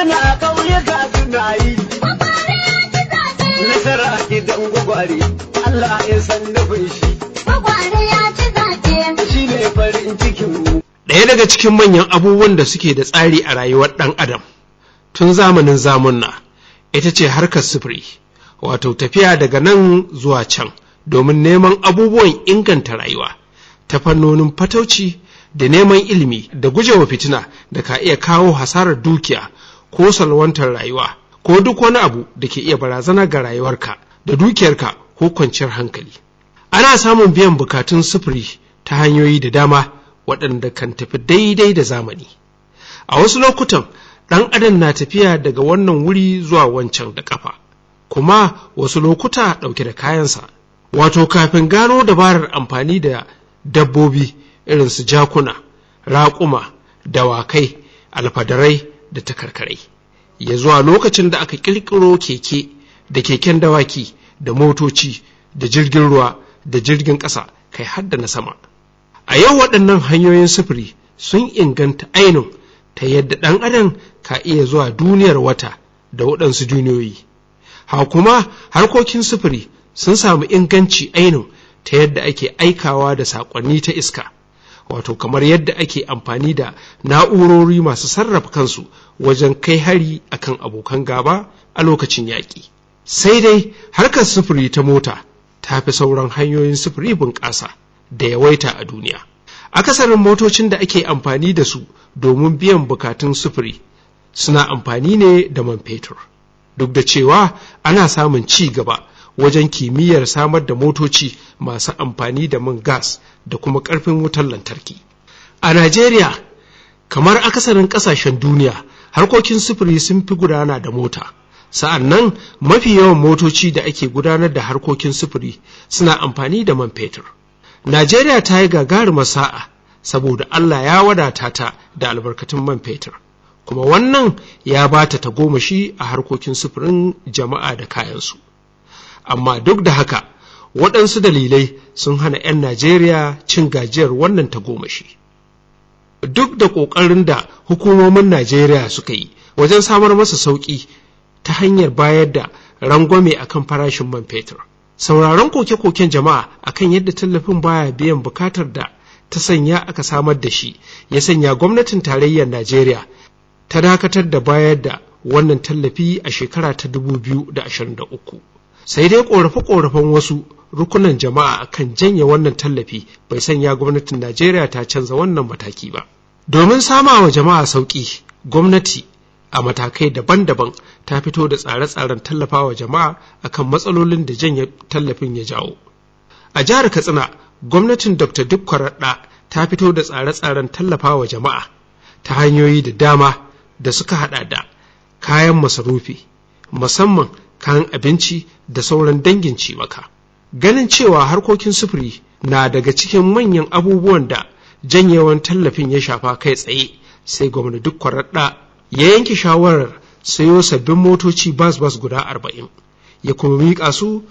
suna ƙauyuka suna yi. Nasara gidan gwagware, Allah ya san nufin shi. Gwagware ya ci zaɓe. Shi ne farin cikin mu. Ɗaya daga cikin manyan abubuwan da suke da tsari a rayuwar ɗan adam tun zamanin zamunna ita ce harkar sufuri, wato tafiya daga nan zuwa can domin neman abubuwan inganta rayuwa ta fannonin fatauci da neman ilimi da gujewa fitina da ka iya kawo hasarar dukiya ko salwantar rayuwa ko duk wani abu da ke iya barazana ga rayuwarka da dukiyarka ko kwanciyar hankali. Ana samun biyan bukatun sufuri ta hanyoyi da dama waɗanda kan tafi daidai da zamani. A wasu lokutan ɗan adam na tafiya daga wannan wuri zuwa wancan da ƙafa, kuma wasu lokuta ɗauke da kayansa. Wato kafin gano dabarar amfani da dabbobi irin su jakuna, raƙuma, dawakai, alfadarai da takarkarai, ya zuwa lokacin da aka ƙirƙiro keke da keken dawaki da motoci da jirgin ruwa da jirgin ƙasa kai har da na sama. A yau waɗannan hanyoyin sufuri sun inganta ainun ta yadda ɗan adam ka iya zuwa duniyar wata da waɗansu duniyoyi. Ha kuma harkokin sufuri sun samu inganci ainun ta yadda ake aikawa da saƙonni ta iska, wato kamar yadda ake amfani da na'urori masu sarrafa kansu wajen kai hari akan abokan gaba a lokacin yaƙi. Sai dai harkar sufuri ta mota ta fi sauran hanyoyin sufuri bunƙasa da yawaita a duniya. Akasarin motocin da ake amfani da su domin biyan bukatun sufuri suna amfani ne da man fetur, duk da cewa ana samun ci gaba wajen kimiyyar samar da motoci masu amfani da man gas da kuma ƙarfin wutar lantarki. A Najeriya, kamar akasarin ƙasashen duniya, harkokin sufuri sun fi gudana da mota. Sa'an nan mafi yawan motoci da ake gudanar da harkokin sufuri suna amfani da man fetur. Najeriya ta yi gagarumar sa'a saboda Allah ya wadata ta da albarkatun man fetur, kuma wannan ya ba ta tagomashi a harkokin sufurin jama'a da kayansu. Amma duk da haka, waɗansu dalilai sun hana 'yan Najeriya cin gajiyar wannan tagomashi. Duk da ƙoƙarin da hukumomin Najeriya suka yi wajen samar masa sauƙi ta hanyar bayar da rangwame akan farashin man fetur, sauraron koke-koken jama'a akan yadda tallafin baya biyan bukatar da ta sanya aka samar da shi ya sanya gwamnatin tarayyar Najeriya ta dakatar da bayar da wannan tallafi a shekara ta 2023. Sai dai ƙorafe-ƙorafen wasu rukunan jama'a akan janye wannan tallafi bai sanya gwamnatin Najeriya ta canza wannan mataki ba. Domin sama wa jama'a sauƙi, gwamnati a matakai daban-daban ta fito da tsare-tsaren tallafawa jama'a akan matsalolin da janye tallafin ya jawo. A jihar Katsina, gwamnatin Dr. Dukko Radda ta fito da tsare-tsaren tallafawa jama'a ta hanyoyi da dama da suka hada da kayan masarufi, musamman kayan abinci da sauran dangin cimaka. Ganin cewa harkokin sufuri na daga cikin manyan abubuwan da janyewan tallafin ya shafa kai tsaye, sai gwamnati Dukko Radda ya yanke shawarar sayo sabbin motoci bas-bas guda 40, ya kuma miƙa su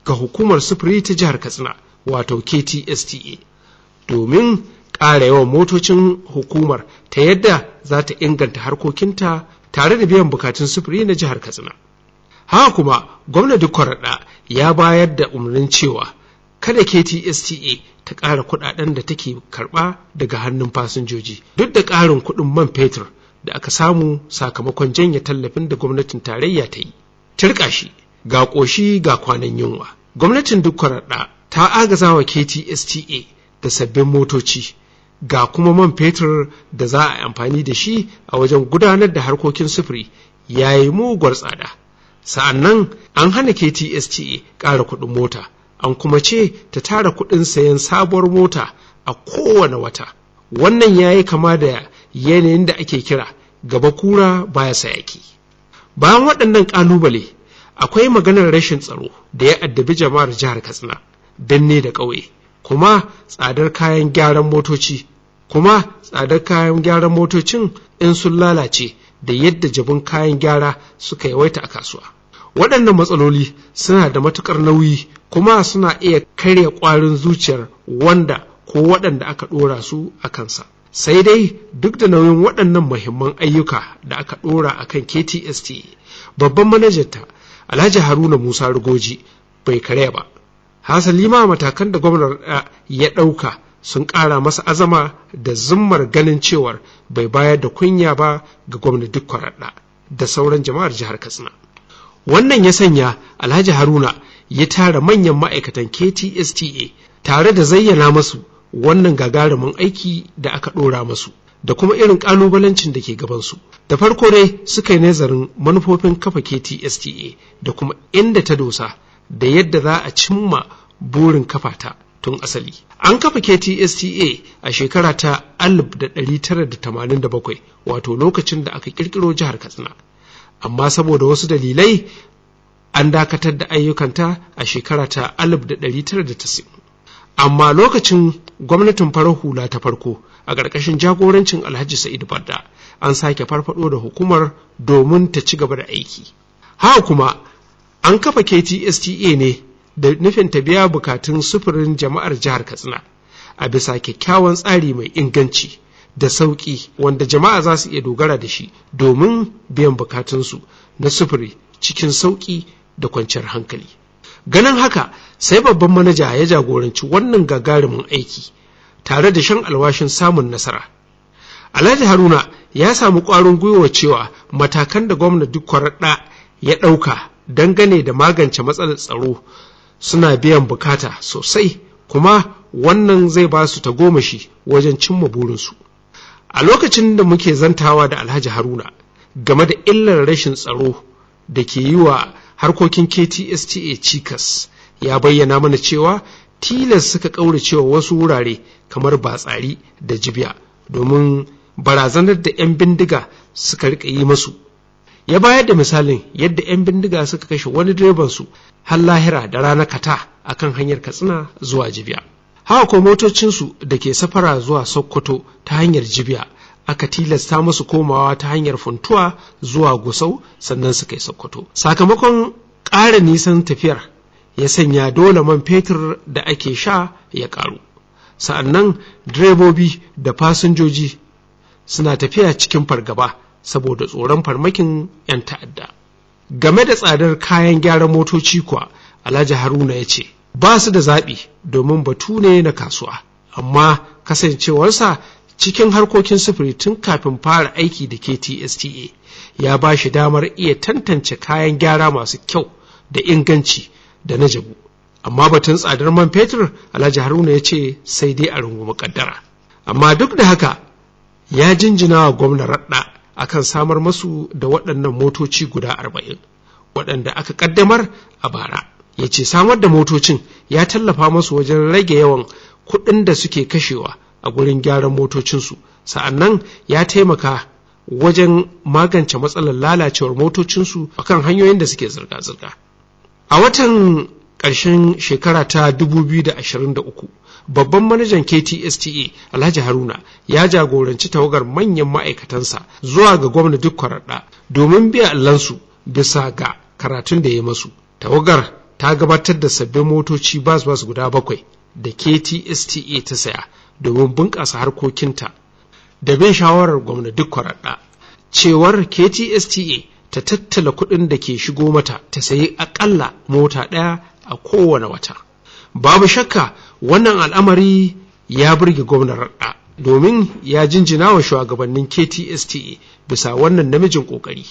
ga hukumar sufuri ta jihar Katsina, wato KTSTA, domin ƙara yawan motocin hukumar ta yadda za ta inganta harkokinta tare da biyan bukatun sufuri na jihar Katsina. Haka kuma gwamnati Dukko Radda ya bayar da umarnin cewa kada KTSTA ta ƙara kuɗaɗen da take karɓa daga hannun fasinjoji, duk da ƙarin kuɗin man fetur da aka samu sakamakon janye tallafin da gwamnatin tarayya ta yi. Tirka shi, ga ƙoshi ga kwanan yunwa. Gwamnatin Dukko Radda ta agaza wa KTSTA da sabbin motoci, ga kuma man fetur da za a yi amfani da shi a wajen gudanar da harkokin sufuri ya yi muguwar tsada. Sa'an nan an hana KTSTA ƙara kuɗin mota, an kuma ce ta tara kuɗin sayan sabuwar mota a kowane wata. Wannan ya yi kama da yanayin da ake kira gaba kura baya sayaki. Bayan waɗannan ƙalubale, akwai maganar rashin tsaro da ya addabi jama'ar jihar Katsina, birni da ƙauye, kuma tsadar kayan gyaran motocin in sun lalace da yadda jabin kayan gyara suka yawaita a kasuwa. Waɗannan matsaloli suna da matuƙar nauyi kuma suna iya karya ƙwarin zuciyar wanda ko waɗanda aka ɗora su a kansa. sai dai duk da nauyin waɗannan muhimman ayyuka da aka ɗora a kan KTSTA, babban manajanta Alhaji Haruna Musa Rugoji bai karya ba. Hasali ma matakan da gwamnar ya ɗauka sun ƙara masa azama da zummar ganin cewar bai bayar da kunya ba ga gwamna duk kwaraɗa da sauran jama'ar jihar Katsina. Wannan ya sanya Alhaji Haruna ya tara manyan ma'aikatan KTSTA tare da zayyana masu wannan gagarumin aiki da aka ɗora masu da kuma irin ƙalubalancin da ke gabansu. Da farko dai suka yi nazarin manufofin kafa KTSTA da kuma inda ta dosa da yadda za a cimma burin kafa ta tun asali. An kafa KTSTA a shekara ta 1987, wato lokacin da aka ƙirƙiro jihar Katsina. Amma saboda wasu dalilai an dakatar da ayyukanta a shekara ta 1990. Amma lokacin gwamnatin farar hula ta farko a ƙarƙashin jagorancin Alhaji Sa'id Barda an sake farfado da hukumar domin ta ci gaba da aiki. Haka kuma an kafa KTSTA ne da nufin ta biya bukatun sufurin jama'ar jihar Katsina a bisa kyakkyawan tsari mai inganci da sauƙi wanda jama'a za su iya dogara da shi domin biyan bukatunsu na sufuri cikin sauƙi da kwanciyar hankali. Ganin haka sai babban manaja ya jagoranci wannan gagarumin aiki tare da shan alwashin samun nasara. Alhaji Haruna ya samu ƙwarin gwiwa cewa matakan da gwamna duk kwaraɗa ya ɗauka dangane da magance matsalar tsaro suna biyan bukata sosai, kuma wannan zai ba su tagomashi wajen cimma burinsu. A lokacin da muke zantawa da Alhaji Haruna game da illar rashin tsaro da ke yi wa harkokin KTSTA cikas, ya bayyana mana cewa tilas suka ƙauracewa wasu wurare kamar Batsari da Jibiya domin barazanar da 'yan bindiga suka riƙa yi masu. Ya bayar da misalin yadda 'yan bindiga suka kashe wani direbansu har lahira da rana kata a kan hanyar Katsina zuwa Jibiya. Haka ko motocinsu da ke safara zuwa Sokoto ta hanyar Jibiya aka tilasta musu komawa ta hanyar Funtuwa zuwa Gusau sannan su kai Sokoto. Sakamakon ƙara nisan tafiyar ya sanya dole man fetur da ake sha ya ƙaru. Sa'annan direbobi da fasinjoji suna tafiya cikin fargaba saboda tsoron farmakin 'yan ta'adda. Game da tsadar kayan gyaran motoci kuwa, Alhaji Haruna ya ce ba su da zaɓi domin batu ne na kasuwa, amma kasancewarsa cikin harkokin sufuri tun kafin fara aiki da KTSTA ya ba shi damar iya tantance kayan gyara masu kyau da inganci da na jabu. Amma batun tsadar man fetur, Alhaji Haruna ya ce sai dai a rungumi kaddara. Amma duk da haka ya jinjina wa gwamna Raɗa akan samar masu da waɗannan motoci guda 40 waɗanda aka ƙaddamar a bara. Ya ce samar da motocin ya tallafa masu wajen rage yawan kuɗin da suke kashewa a gurin gyaran motocinsu, sa'annan ya taimaka wajen magance matsalar lalacewar motocinsu akan hanyoyin da suke zirga-zirga. A watan ƙarshen shekara ta 2023, babban manajan KTSTA Alhaji Haruna ya jagoranci tawagar manyan ma'aikatansa zuwa ga gwamna duk kwaraɗa domin biya allansu bisa ga karatun da ya masu. Tawagar ta gabatar da sabbin motoci bas guda 7 da KTSTA ta saya domin bunƙasa harkokinta da bin shawarar gwamna duk kwaraɗa cewar KTSTA ta tattala kuɗin da ke shigo mata ta sayi aƙalla mota ɗaya a kowane wata. Babu shakka wannan al'amari ya burge gwamnan Raɗa domin ya jinjina wa shugabannin KTSTA bisa wannan namijin ƙoƙari.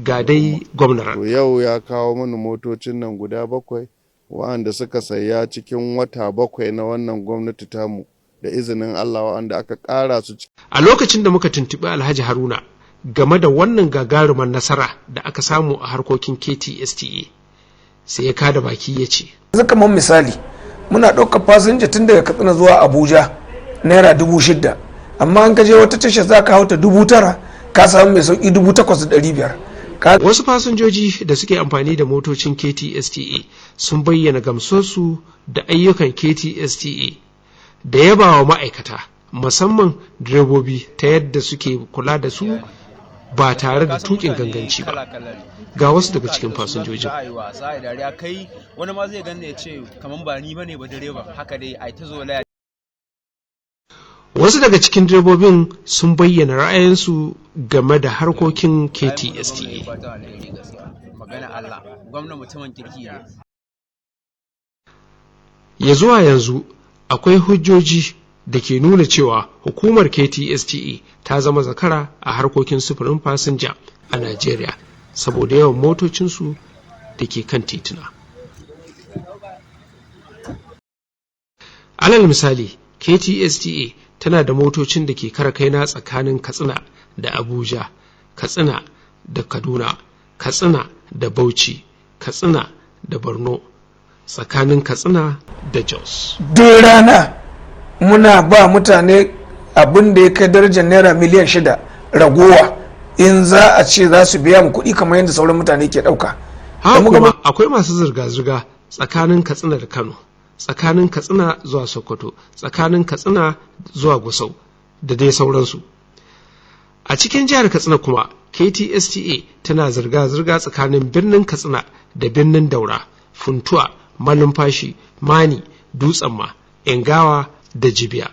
Ga dai gwamnan Raɗa. Yau ya kawo mana motocin nan guda 7 wa'anda suka saya cikin wata 7 na wannan gwamnati tamu da izinin Allah, wa'anda aka ƙara su. A lokacin da muka tuntuɓi Alhaji Haruna game da wannan gagarumar nasara da aka samu a harkokin KTSTA, sai ya kada baki ya ce, yanzu kamar misali muna ɗaukar fasinja tun daga Katsina zuwa Abuja naira 6,000, amma an kaje wata tashar za ka hauta 9,000 ka samu mai sauki 8,500. Wasu fasinjoji da suke amfani da motocin KTSTA sun bayyana gamsuwarsu da ayyukan KTSTA da yabawa ma'aikata musamman direbobi ta yadda suke kula da su ba tare da tukin ganganci ba. Ga wasu daga cikin fasinjojin. Wani ma zai ganne ya ce kaman ba ni bane ba direba, haka dai ai ta zo Wasu daga cikin direbobin sun bayyana ra'ayinsu game da harkokin KTSTA. Magana Allah, gwamna mutumin kirki ne. Ya zuwa yanzu akwai hujjoji da ke nuna cewa hukumar KTSTA ta zama zakara a harkokin sufurin fasinja a Najeriya saboda yawan motocinsu da ke kan tituna. Alal misali, KTSTA tana da motocin da ke kara kaina tsakanin Katsina da Abuja, Katsina da Kaduna, Katsina da Bauchi, Katsina da Borno, tsakanin Katsina da Jos. Duk rana muna ba mutane abin da ya kai darajar naira miliyan 6 ragowa in za a ce za su biya mu kuɗi kamar yadda sauran mutane ke ɗauka. Haka kuma akwai masu zirga-zirga tsakanin Katsina da Kano, tsakanin Katsina zuwa Sokoto, tsakanin Katsina zuwa Gusau da dai sauransu. A cikin jihar Katsina kuma KTSTA tana zirga-zirga tsakanin birnin Katsina da birnin Daura, Funtuwa, Malumfashi, Mani, Dutsenma, Ingawa da Jibiya.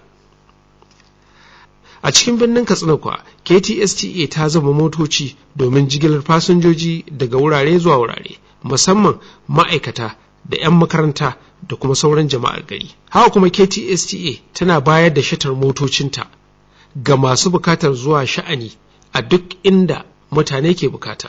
A cikin birnin Katsina kuwa KTSTA ta zama motoci domin jigilar fasinjoji daga wurare zuwa wurare, musamman ma'aikata da 'yan makaranta da kuma sauran jama'ar gari. Haka kuma KTSTA tana bayar da shatar motocinta ga masu bukatar zuwa sha'ani a duk inda mutane ke bukata.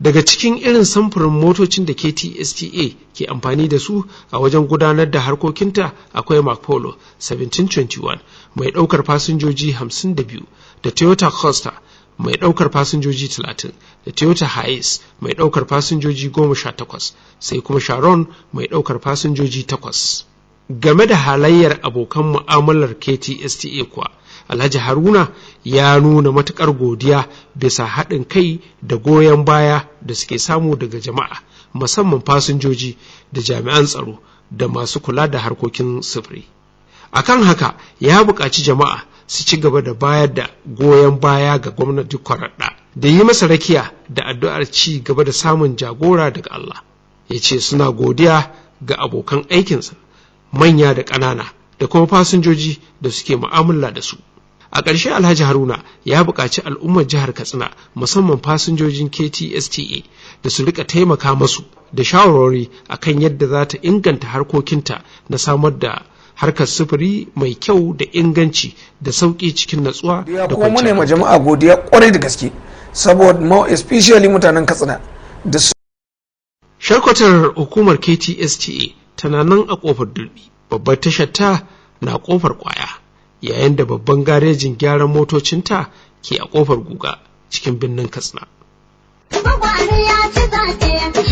Daga cikin irin samfurin motocin da KTSTA ke amfani da su a wajen gudanar da harkokinta akwai Mark Polo 1721 mai ɗaukar fasinjoji 52 da Toyota Coaster mai ɗaukar fasinjoji 30 da Toyota Hiace mai ɗaukar fasinjoji 18 sai kuma Sharon mai ɗaukar fasinjoji 8. Game da halayyar abokan mu'amalar KTSTA kuwa, Alhaji Haruna ya nuna matuƙar godiya bisa haɗin kai da goyon baya da suke samu daga jama'a, musamman fasinjoji da jami'an tsaro da masu kula da harkokin sufuri. Akan haka ya buƙaci jama'a su ci gaba da bayar da goyon baya ga gwamnati kwaraɗa da yi masa rakiya da addu'ar ci gaba da samun jagora daga Allah. Ya ce suna godiya ga abokan aikinsa, manya da ƙanana da kuma fasinjoji da suke mu'amala da su. A ƙarshe Alhaji Haruna ya buƙaci al'ummar jihar Katsina musamman fasinjojin KTSTA da su rika taimaka masu da shawarwari akan yadda za ta inganta harkokinta na samar da harkar sufuri mai kyau da inganci da sauƙi cikin natsuwa da kuma mune ma jama'a godiya kwarai da gaske saboda more especially mutanen Katsina da su. Sharkwatar hukumar KTSTA tana nan a ƙofar Durbi, babbar tashar ta na ƙofar Kwaya, yayin da babban garejin gyaran motocinta ke a ƙofar Guga cikin birnin Katsina. Gwagware ya ci zaɓe.